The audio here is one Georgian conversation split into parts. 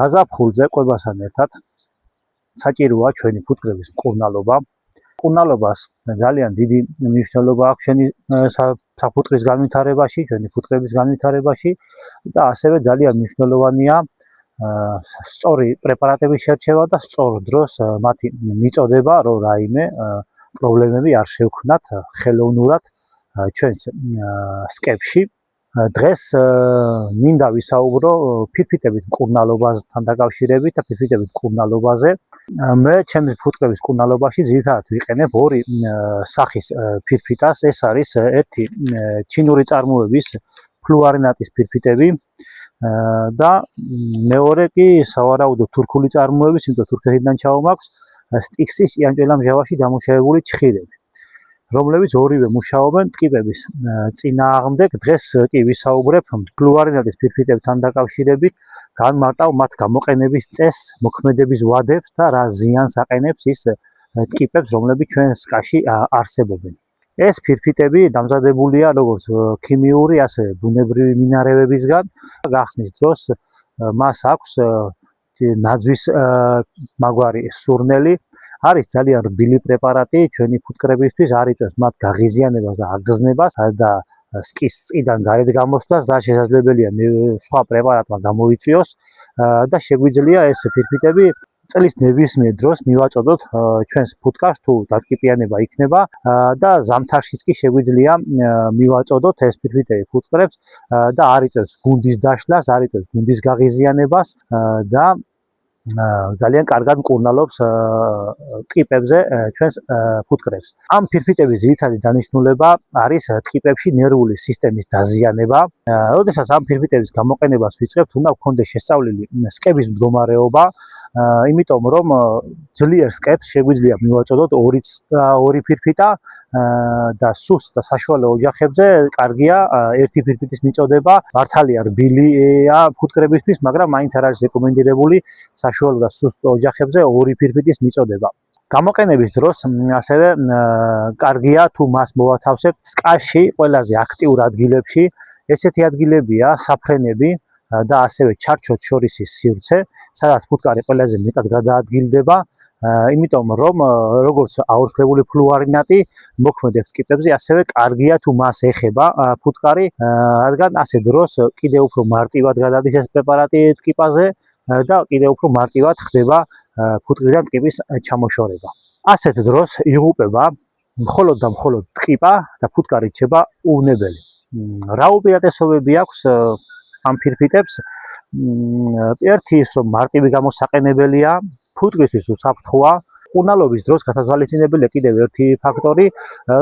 გაზაფხულზე კვებასთან ერთად საჭიროა ჩვენი ფუტკრების მკურნალობა. მკურნალობას ძალიან დიდი მნიშვნელობა აქვს ჩვენი საფუტკრის განვითარებაში, ჩვენი ფუტკრების განვითარებაში და ასევე ძალიან მნიშვნელოვანია სწორი პრეპარატების შერჩევა და სწორ დროს მათი მიწოდება, რომ რაიმე პრობლემები არ შევქმნათ ხელოვნურად ჩვენს სკეპში. დღეს მინდა ვისაუბრო ფირფიტების მკურნალობასთან დაკავშირებით და ფირფიტების მკურნალობაზე. მე ჩემს ფუტკრების მკურნალობაში ძირითადად ვიყენებ ორი სახის ფირფიტას. ეს არის ერთი ჩინური წარმოების ფლუარინატის ფირფიტები და მეორე კი სავარაუდო თურქული წარმოების, იმიტომ თურქეთიდან ჩავმაქვს სტიქსის ჭიანჭველამჟავაში დამუშავებული ჩხირები, რომლებიც ორივე მუშაობენ ტკიპების წინააღმდეგ. დღეს კი ვისაუბრებ ფლუარინატის ფირფიტებთან დაკავშირებით, განმარტავ მათ გამოყენების წესს, მოქმედების ვადებს და რა ზიანს აყენებს ის ტკიპებს, რომლებიც ჩვენს სკაში არსებობენ. ეს ფირფიტები დამზადებულია როგორც ქიმიური, ასევე ბუნებრივი მინარევებისგან. გახსნის დროს მას აქვს ნაძვის მაგვარი სურნელი. არის ძალიან რბილი პრეპარატი ჩვენი ფუტკრებისთვის, არ იწვევს მათ გაღიზიანებას და აგზნებას და სკის წიდან გარეთ გამოსვლას და შესაძლებელია სხვა პრეპარატმა გამოიწვიოს და შეგვიძლია ეს ფირფიტები წლის ნებისმიერ დროს მივაწოდოთ ჩვენს ფუტკარს თუ დატკიპიანება იქნება და ზამთარშიც კი შეგვიძლია მივაწოდოთ ეს ფირფიტები ფუტკრებს და არ იწვევს გუნდის დაშლას, არ იწვევს გუნდის გაღიზიანებას და ძალიან კარგად მკურნალობს ტკიპებზე ჩვენს ფუტკრებს. ამ ფირფიტების ძირითადი დანიშნულება არის ტკიპებში ნერვული სისტემის დაზიანება. როდესაც ამ ფირფიტების გამოყენებას ვიწყებთ, უნდა გქონდეს შესწავლილი სკების მდგომარეობა, იმიტომ რომ ძლიერ სკებს შეგვიძლია მივაწოდოთ ორი ფირფიტა და სუსტ და საშუალო ოჯახებზე კარგია ერთი ფირფიტის მიწოდება. მართალია რბილია ფუტკრებისთვის, მაგრამ მაინც არ არის რეკომენდირებული საშუალო და სუსტ ოჯახებზე ორი ფირფიტის მიწოდება. გამოყენების დროს ასევე კარგია თუ მას მოვათავსებთ სკაში ყველაზე აქტიურ ადგილებში. ესეთი ადგილებია საფრენები და ასევე ჩარჩოთ შორისის სივრცე, სადაც ფუტკარი ყველაზე მეტად გადაადგილდება, იმიტომ რომ როგორც აორთქლებული ფლუარინატი მოქმედებს ტკიპებზე, ასევე კარგია თუ მას ეხება ფუტკარი, რადგან ასე დროს კიდევ უფრო მარტივად გადადის ეს პრეპარატი ტკიპაზე და კიდევ უფრო მარტივად ხდება ფუტკრიდან ტკიპის ჩამოშორება. ასეთ დროს იღუპება მხოლოდ და მხოლოდ ტკიპა და ფუტკარი რჩება უვნებელი. რა უპირატესობები აქვს ამ ფირფიტებს? ერთი ის, რომ მარტივი გამოსაყენებელია, ფუტკრისთვის უსაფრთხოა. მკურნალობის დროს გასათვალისწინებელია კიდევ ერთი ფაქტორი,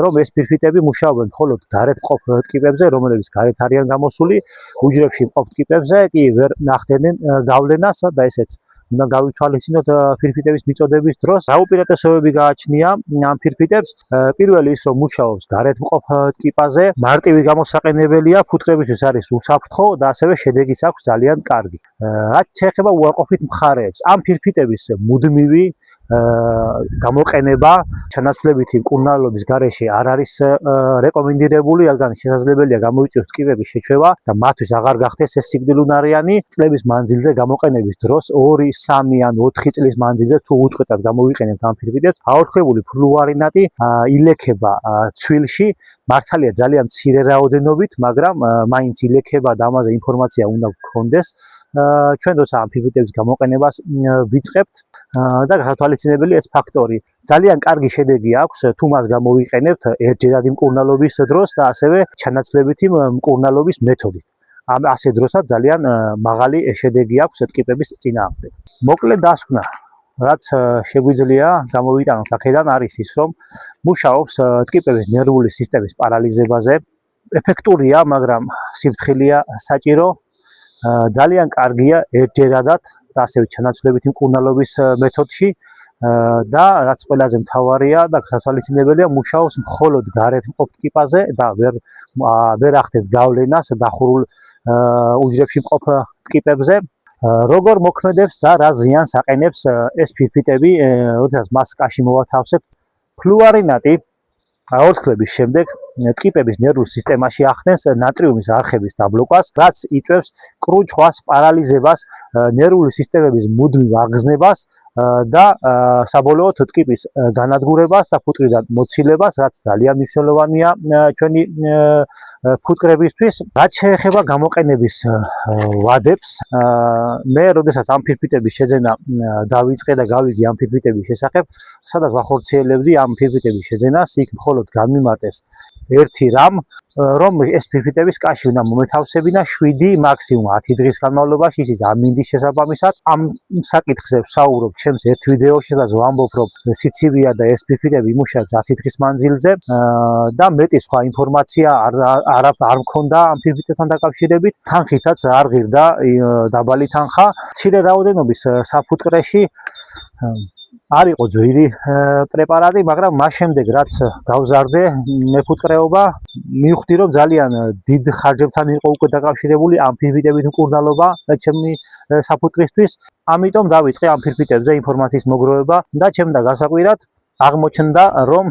რომ ეს ფირფიტები მუშაობენ მხოლოდ გარეთ მყოფ ტკიპებზე, რომლებიც გარეთ არიან გამოსული. უჯრედში მყოფ ტკიპებზე კი ვერ ახდენენ გავლენას და ესეც უნდა გავითვალისწინოთ ფირფიტების მიწოდების დროს. რა უპირატესობები გააჩნია ამ ფირფიტებს? პირველი ის, რომ მუშაობს გარეთ მყოფ ტკიპაზე, მარტივი გამოსაყენებელია, ფუტკრებისთვის არის უსაფრთხო და ასევე შედეგიც აქვს ძალიან კარგი. რაც შეეხება უარყოფით მხარეებს, ამ ფირფიტების მუდმივი გამოყენება ჩანაცვლებითი მკურნალობის გარეშე არ არის რეკომენდირებული, რადგან შესაძლებელია გამოიწვიოს ტკიპების შეჩვევა და მათთვის აღარ გახდეს ეს სიკვდილუნარიანი. წლების მანძილზე გამოყენების დროს 2-3 ან 4 წლის მანძილზე თუ უწყვეტად გამოვიყენებთ ამ ფირფიტებს, აორთქლებული ფლუარინატი ილექება ცვილში, მართალია ძალიან მცირე რაოდენობით, მაგრამ მაინც ილექება და ამაზე ინფორმაცია უნდა გქონდეს. ჩვენ როცა ამ ფირფიტების გამოყენებას ვიწყებთ და გასათვალისწინებელი ეს ფაქტორი. ძალიან კარგი შედეგი აქვს თუ მას გამოვიყენებთ ერთჯერადი მკურნალობის დროს და ასევე ჩანაცვლებითი მკურნალობის მეთოდით. ასე დროსაც ძალიან მაღალი შედეგი აქვს ტკიპების წინააღმდეგ. მოკლე დასკვნა, რაც შეგვიძლია გამოვიტანოთ აქედან არის ის, რომ მუშაობს ტკიპების ნერვული სისტემის პარალიზებაზე. ეფექტურია, მაგრამ სიფრთხილეა საჭირო. ძალიან კარგია ერთჯერადად და ასევე ჩანაცვლებითი მკურნალობის მეთოდში და რაც ყველაზე მთავარია და გასათვალისწინებელია, მუშაობს მხოლოდ გარეთ მყოფ ტკიპაზე და ვერ ახდენს გავლენას დახურულ უჯრედში მყოფ ტკიპებზე. როგორ მოქმედებს და რა ზიანს აყენებს ეს ფირფიტები, როდესაც მას სკაში მოვათავსებთ? ფლუარინატი აორთქლების შემდეგ ტკიპების ნერვულ სისტემაში ახდენს ნატრიუმის არხების დაბლოკვას, რაც იწვევს კრუჩხვას, პარალიზებას, ნერვული სისტემების მუდმივ აღგზნებას და საბოლოოდ ტკიპის განადგურებას და ფუტკრიდან მოცილებას, რაც ძალიან მნიშვნელოვანია ჩვენი ფუტკრებისთვის. რაც შეეხება გამოყენების ვადებს, მე როდესაც ამ ფირფიტების შეძენა დავიწყე და გავიგე ამ ფირფიტების შესახებ, სადაც ვახორციელებდი ამ ფირფიტების შეძენას, იქ მხოლოდ განმიმარტეს ერთი რამ, რომ ეს ფირფიტები სკაში უნდა მომეთავსებინა 7 მაქსიმუმ 10 დღის განმავლობაში, ისიც ამინდის შესაბამისად. ამ საკითხზე ვსაუბრობ ჩემს ერთ ვიდეოში, სადაც ვამბობ, რომ სიცივია და ეს ფირფიტები იმუშავებს 10 დღის მანძილზე და მეტი სხვა ინფორმაცია არ მქონდა ამ ფირფიტებთან დაკავშირებით. თანხითაც არ ღირდა დაბალი თანხა. მცირე რაოდენობის საფუტკრეში არ იყო ძვირი პრეპარატი, მაგრამ მას შემდეგ რაც გავზარდე მეფუტკრეობა, მივხვდი რომ ძალიან დიდ ხარჯებთან იყო უკვე დაკავშირებული ამ ფირფიტებით მკურნალობა ჩემი საფუტკრისთვის. ამიტომ დავიწყე ამ ფირფიტებზე ინფორმაციის მოგროვება და ჩემდა გასაკვირად აღმოჩნდა, რომ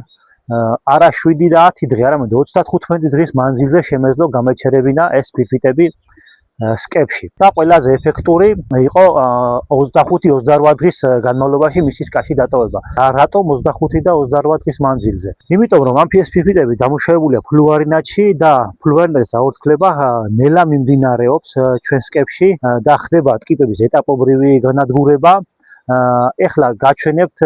არა 7 და 10 დღე, არამედ 35 დღის მანძილზე შემეძლო გამეჩერებინა ეს ფირფიტები სკებში და ყველაზე ეფექტური იყო 25-28 დღის განმავლობაში მისი სკაში დატოვება. რატომ 25 და 28 დღის მანძილზე? იმიტომ რომ ამ ფირფიტები დამუშავებულია ფლუორინატში და ფლუორინატის აორთქლება ნელა მიმდინარეობს ჩვენ სკებში და ხდება ტკიპების ეტაპობრივი განადგურება. ეხლა გაჩვენებთ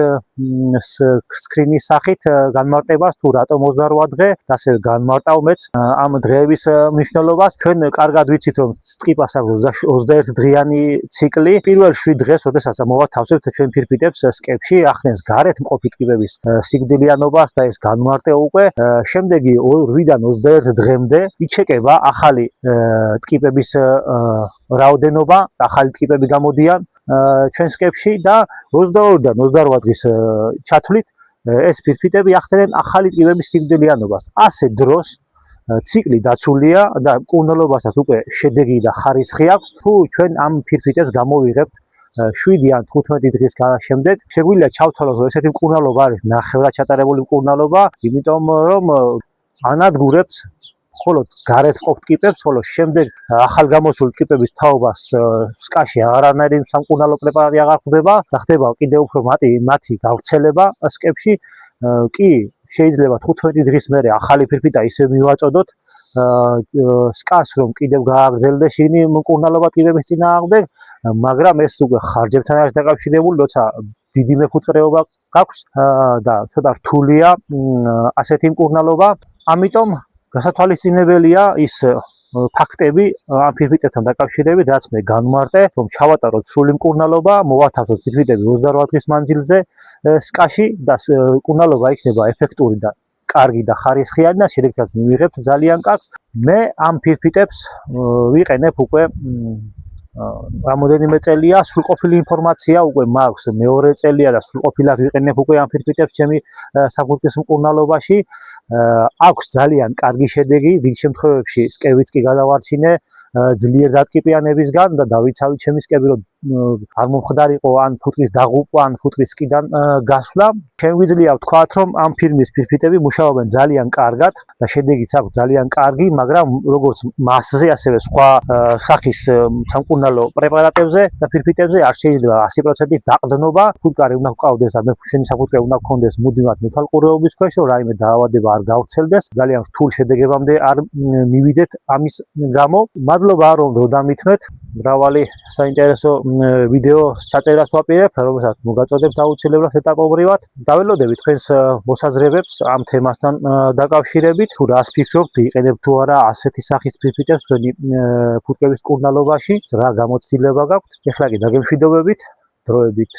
სკრინის სახით განმარტებას თუ რატომ 28 დღე და ასე განმარტავ მეც ამ დღეების მნიშვნელობას. ჩვენ კარგად ვიცით რომ ტკიპას აქვს 21 დღიანი ციკლი. პირველ 7 დღეს, როდესაც მოვათავსებთ ჩვენ ფირფიტებს სკებში, ახდენს გარეთ მყოფი ტკიპების სიკვდილიანობას და ეს განმარტე უკვე. შემდეგი 8-დან 21 დღემდე იჩეკება ახალი ტკიპების რაოდენობა, ახალი ტკიპები გამოდიან ჩვენ სკებში და 22-დან 28 დღის ჩათვლით ეს ფირფიტები ახდენენ ახალი ტკიპების სიკვდილიანობას. ასე დროს ციკლი დაცულია და მკურნალობასაც უკვე შედეგი და ხარისხი აქვს. თუ ჩვენ ამ ფირფიტებს გამოვიღებთ 7 ან 15 დღის შემდეგ, შეგვიძლია ჩავთვალოთ, რომ ესეთი მკურნალობა არის ნახევრად ჩატარებული მკურნალობა, იმიტომ რომ ანადგურებს მხოლოდ გარეთ მყოფ ტკიპებს, ხოლო შემდეგ ახალგამოსული ტკიპების თაობას სკაში არანაირი სამკურნალო პრეპარატი აღარ ხვდება და ხდება კიდევ უფრო მათი გავრცელება სკებში. კი შეიძლება 15 დღის მერე ახალი ფირფიტა ისე მივაწოდოთ სკას, რომ კიდევ გააგრძელდეს შენი მკურნალობა ტკიპების წინააღმდეგ, მაგრამ ეს უკვე ხარჯებთან არის დაკავშირებული, როცა დიდი მეფუტკრეობა გაქვს და ცოტა რთულია ასეთი მკურნალობა. ამიტომ გასათვალისწინებელია ის ფაქტები ამ ფირფიტებთან დაკავშირებით, რაც მე განმარტე, რომ ჩავატაროთ სრული მკურნალობა, მოვათავსოთ ფირფიტები 28 დღის მანძილზე სკაში და მკურნალობა იქნება ეფექტური და კარგი და ხარისხიანი და შედეგსაც მივიღებთ ძალიან კარგს. მე ამ ფირფიტებს ვიყენებ უკვე რამოდენიმე წელია, სრულყოფილი ინფორმაცია უკვე მაქვს, მეორე წელია და სრულყოფილად ვიყენებ უკვე ამ ფირფიტებს ჩემი საფუტკრის მკურნალობაში. აქვს ძალიან კარგი შედეგი, დიდ შემთხვევებში სკევიც კი გადავარჩინე ძლიერ დატკიპიანებისგან და დავიცავი ჩემი სკები, რომ არ მომხდარიყო ან ფუტკრის დაღუპვა, ან ფუტკრის სკიდან გასვლა. შემგვიძლია ვთქვათ, რომ ამ ფირმის ფირფიტები მუშაობენ ძალიან კარგად და შედეგიც აქვს ძალიან კარგი, მაგრამ როგორც მასზე, ასევე სხვა სახის სამკურნალო პრეპარატებზე და ფირფიტებზე არ შეიძლება 100%-ით დაყრდნობა. ფუტკარი უნდა ჰყავდეს და შენი საფუტკრე უნდა ჰქონდეს მუდმივად მეთვალყურეობის ქვეშ, რომ რაიმე დაავადება არ გავრცელდეს. ძალიან რთულ შედეგებამდე არ მივიდეთ ამის გამო. მადლობა რომ დამითმეთ. მრავალი საინტერესო ვიდეო ჩაწერას ვაპირებ, რომელსაც მოგაწოდებთ აუცილებლად ეტაპობრივად. დაველოდებით თქვენს მოსაზრებებს ამ თემასთან დაკავშირებით, თუ რას ფიქრობთ, იყენებთ თუ არა ასეთი სახის ფირფიტებს თქვენი ფუტკრების მკურნალობაში, რა გამოცდილება გაქვთ. ეხლა კი დაგემშვიდობებით, დროებით.